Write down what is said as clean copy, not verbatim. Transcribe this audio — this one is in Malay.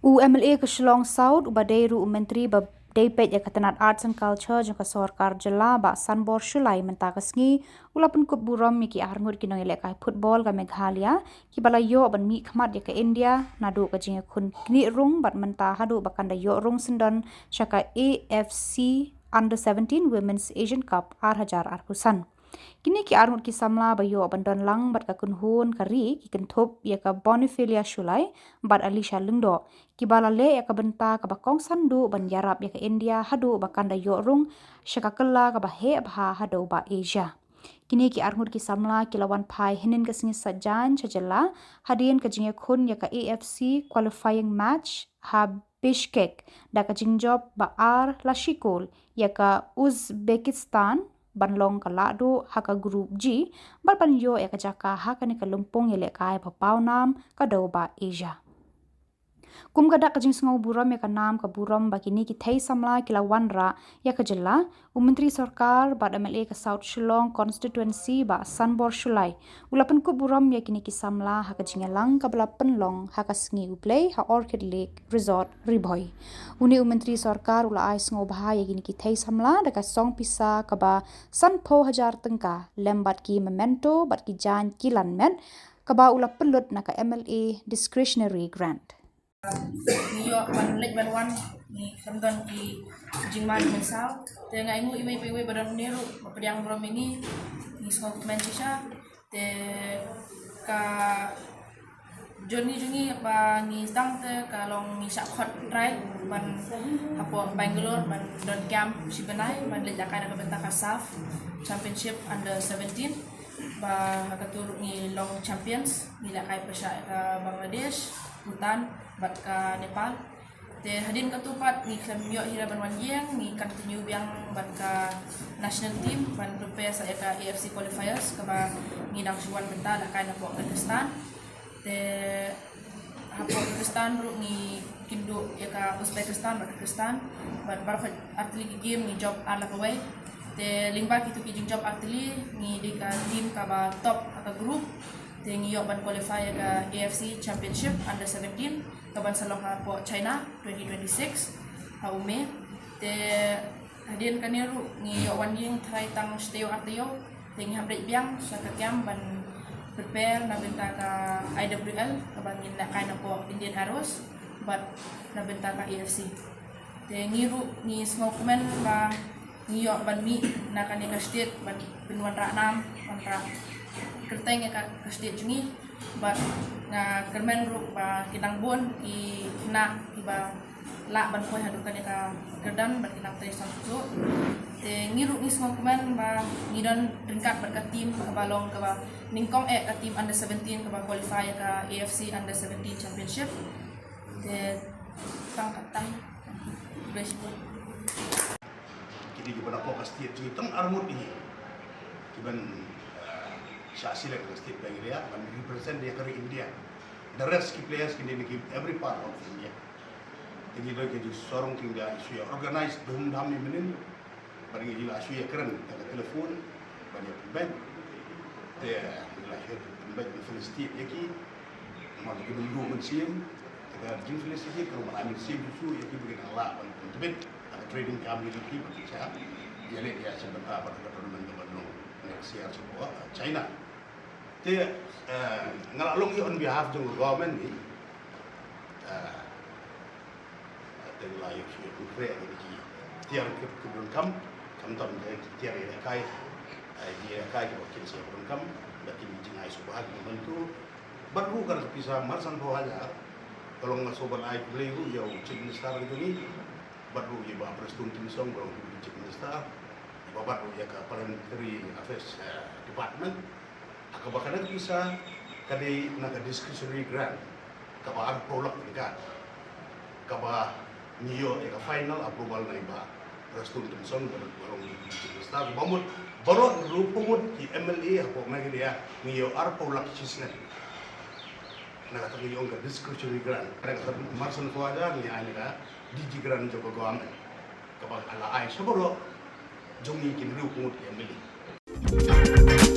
UMLA ke Shillong South ubadai ru menteri ba Daipet ya katanat Arts and Culture jangka sorkar jela ba Sanbor Shulai mentakasngi ulapun kup buram miki arngur kinong elekai football ka Meghalaya ki bala yo ban mi khmat ya ka India nadu ka jinga kun kni rung bat menta hadu bakanda yo rung sendan shaka AFC Under 17 Women's Asian Cup Arhajar Arpusan. Kini ki armut ki samla bayo abandon lang bat ka kunhun kari ki kenthop ya ka Bonifalia Shulai bat Alisha Lungdo ki balale ya ka benta ka bakong sandu ban yarap ya ka India hadu bakanda yo rung shaka kala ka bahe bha hadu ba Asia. Kini ki armut ki samla ki lawan pai hinin ka singi sajan chajala hadien ka jinge khun ya ka AFC qualifying match ha Bishkek da ka jingjob ba ar Lashikol ya ka Uzbekistan banlong ka lado haka group G ban yo ya ka jaka haka ni ka lumpong yele kai papau nam ka doba Asia. Kum kada ka jing sngau buram ya ka nam ka buram bakini ki thai samla kila wanra ya ka jella menteri sarkar ba MLA ka South Shillong constituency ba Sanbor Shulai ulapan ku buram ya kini ki samla haka jingelang ka balapan long haka sngi uplay ha Orchid Lake Resort Riboy uni menteri sarkar ula ai sngau bha ya kini ki thai samla da ka song pisa ka ba sanpho hajar tengka lembat ki memento bat ki jan kilan men ka ba ulapan lut na ka MLA discretionary grant. New York ban lek ban wan ni kamdon ki jingman mensal te ngai mu iwe badan niru pediang brom ini ni skop Manchester te ka Johnny ba ni stang te kalong ni sakot right ban apo Bangalore ban don camp sibenai ban lek akan ka benta ka SAF championship under 17 ba hakatur ni long champions ni lakai pesha Bangladesh Bhutan bat ka Nepal te hadin ka tupat ni klem yo hira ban wanjeng ni continue biang bat ka national team ban prepare sa ka AFC qualifiers ka ba ni dang suwan benta da kai na po Pakistan te hapo Pakistan ru ni kindo ya ka Uzbekistan bat Pakistan bat barfat artili game ni job ala kawai te lingba kitu ki job artili ni di ka team ka ba top ka group te ngi yo ban qualify ka AFC championship under 17 kaban salong ha po China 2026 ha ume te hadin kaniru ngi yo wan ying try tang steo artio te ngi hamre biang sa ka kyam ban prepare na benta ka IWL kaban ngi na kana po Indian Arrows but na benta ka AFC te ngiru ni smokeman ba ngi yo ban mi na kanika state ban pinwan ra nam kontra kerteng ya ka state jungi ba na kermen ru ba kinang bon ki na ki ba la ban ko hadu kan ka kerdan ban kinang tre samsu te ngiru ni semua kemen ba ngidon ringkat ban ka team ka balong ka ba ningkong ka team under 17 ka ba qualify ka AFC under 17 championship te tang katang baseball kini kita nak fokus tiap jungi tang armut ini kiban Shasi like the state bank area and represent the country India. The rest key players can give every part of India. Ini loh jadi sorong tinggal isu organized dum dam ni menin, bagi jadi isu yang keren, ada telefon, bagi pembank, dia adalah pembank di Palestin yaki, malah kita dulu mensiam, kita jin Palestin kalau mana mensiam itu yaki bagi Allah bagi pembank, ada trading kami lagi bagi saya, dia lihat dia sebentar pada government government siar semua China. Te ngalalong on behalf of the government ni te layo si kufre ni tiar ke kam ton tiar ya kai dia kai ko kin si kam lakin jingai subah membantu baru kan bisa marsan bawahnya kalau nggak sobat ai beliau ya chief minister itu ni baru ya ba presiden tinsong baru chief minister babat ya ka parliamentary affairs department akabakan bisa kadi naga discretionary grant kaba ar prolog kan kaba niyo ya ka final approval na iba presiden tinsong baru start bamut baru rupumut ki MLA ako magi dia niyo ar prolog chisna naga tabi yung ka discretionary grant kada ka marsan ko ada ni ani ka DG grant joko government kaba ala ai saboro jongi kin ru kumut MLA